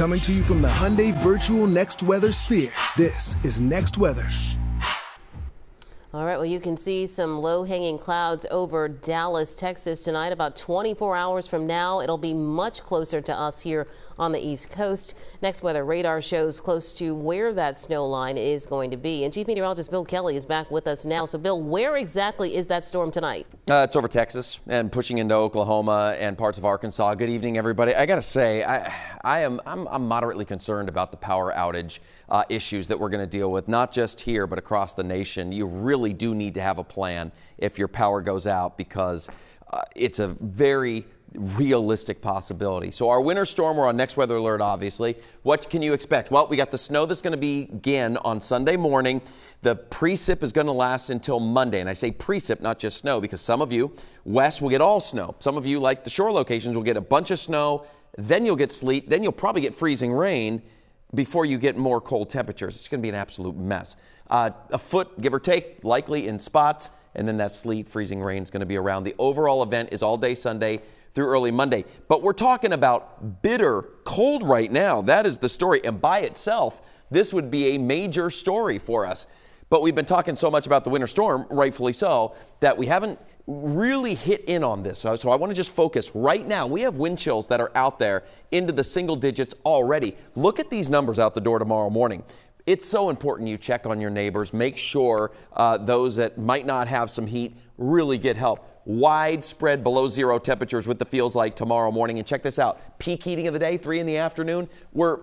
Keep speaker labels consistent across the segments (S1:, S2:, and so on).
S1: Coming to you from the Hyundai Virtual Next Weather Sphere, this is Next Weather.
S2: All right, well, you can see some low-hanging clouds over Dallas, Texas tonight. About 24 hours from now, it'll be much closer to us here on the East Coast. Next weather radar shows close to where that snow line is going to be. And Chief Meteorologist Bill Kelly is back with us now. So, Bill, where exactly is that storm tonight?
S3: It's over Texas and pushing into Oklahoma and parts of Arkansas. Good evening, everybody. I got to say, I'm moderately concerned about the power outage issues that we're going to deal with, not just here, but across the nation. You really do need to have a plan if your power goes out, because it's a very realistic possibility. So our winter storm, we're on next weather alert, obviously. What can you expect? Well, we got the snow that's going to begin on Sunday morning. The precip is going to last until Monday. And I say precip, not just snow, because some of you west will get all snow. Some of you, like the shore locations, will get a bunch of snow. Then you'll get sleet. Then you'll probably get freezing rain before you get more cold temperatures. It's going to be an absolute mess. A foot, give or take, likely in spots. And then that sleet, freezing rain is going to be around. The overall event is all day Sunday through early Monday. But we're talking about bitter cold right now. That is the story. And by itself, this would be a major story for us. But we've been talking so much about the winter storm, rightfully so, that we haven't really hit in on this. So I want to just focus right now. We have wind chills that are out there into the single digits already. Look at these numbers out the door tomorrow morning. It's so important you check on your neighbors. Make sure those that might not have some heat really get help. Widespread below zero temperatures with the feels like tomorrow morning. And check this out. Peak heating of the day, 3 in the afternoon, we're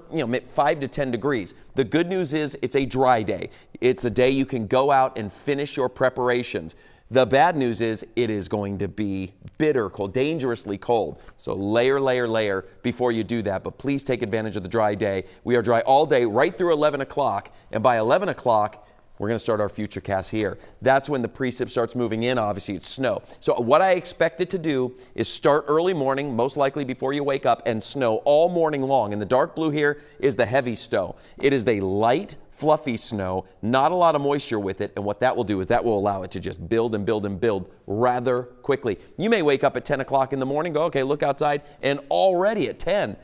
S3: 5 to 10 degrees. The good news is it's a dry day. It's a day you can go out and finish your preparations. The bad news is it is going to be bitter cold, dangerously cold. So layer before you do that. But please take advantage of the dry day. We are dry all day right through 11 o'clock. And by 11 o'clock, we're going to start our future cast here. That's when the precip starts moving in. Obviously, it's snow. So what I expect it to do is start early morning, most likely before you wake up, and snow all morning long. And the dark blue here is the heavy snow. It is the light, fluffy snow, not a lot of moisture with it. And what that will do is that will allow it to just build and build and build rather quickly. You may wake up at 10 o'clock in the morning, go, okay, look outside, and already at 10,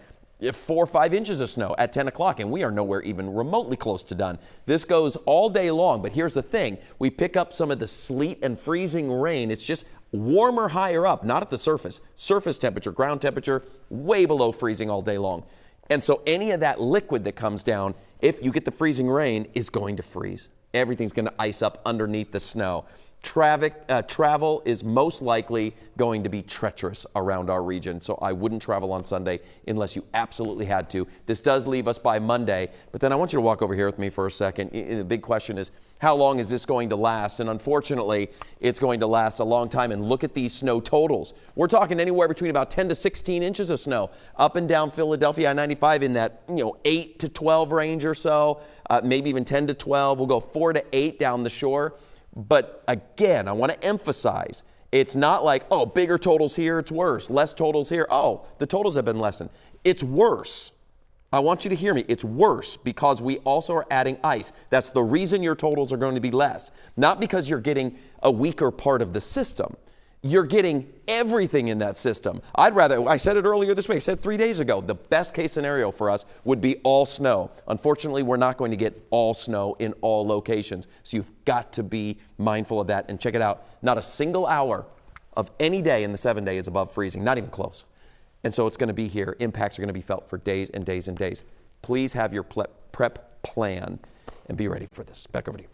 S3: 4 or 5 inches of snow at 10 o'clock, and we are nowhere even remotely close to done. This goes all day long, but here's the thing. We pick up some of the sleet and freezing rain. It's just warmer higher up, not at the surface. Surface temperature, ground temperature, way below freezing all day long. And so any of that liquid that comes down, if you get the freezing rain, is going to freeze. Everything's going to ice up underneath the snow. Travel is most likely going to be treacherous around our region, so I wouldn't travel on Sunday unless you absolutely had to. This does leave us by Monday, but then I want you to walk over here with me for a second. The big question is, how long is this going to last? And unfortunately, it's going to last a long time. And look at these snow totals. We're talking anywhere between about 10 to 16 inches of snow up and down Philadelphia I-95 in that 8 to 12 range or so, maybe even 10 to 12. We'll go 4 to 8 down the shore. But again, I want to emphasize, it's not like, oh, bigger totals here, it's worse. Less totals here, oh, the totals have been lessened. It's worse. I want you to hear me. It's worse because we also are adding ice. That's the reason your totals are going to be less. Not because you're getting a weaker part of the system. You're getting everything in that system. I said it earlier this week, I said 3 days ago, the best case scenario for us would be all snow. Unfortunately, we're not going to get all snow in all locations. So you've got to be mindful of that. And check it out, not a single hour of any day in the 7 day is above freezing, not even close. And so it's going to be here. Impacts are going to be felt for days and days and days. Please have your prep plan and be ready for this. Back over to you.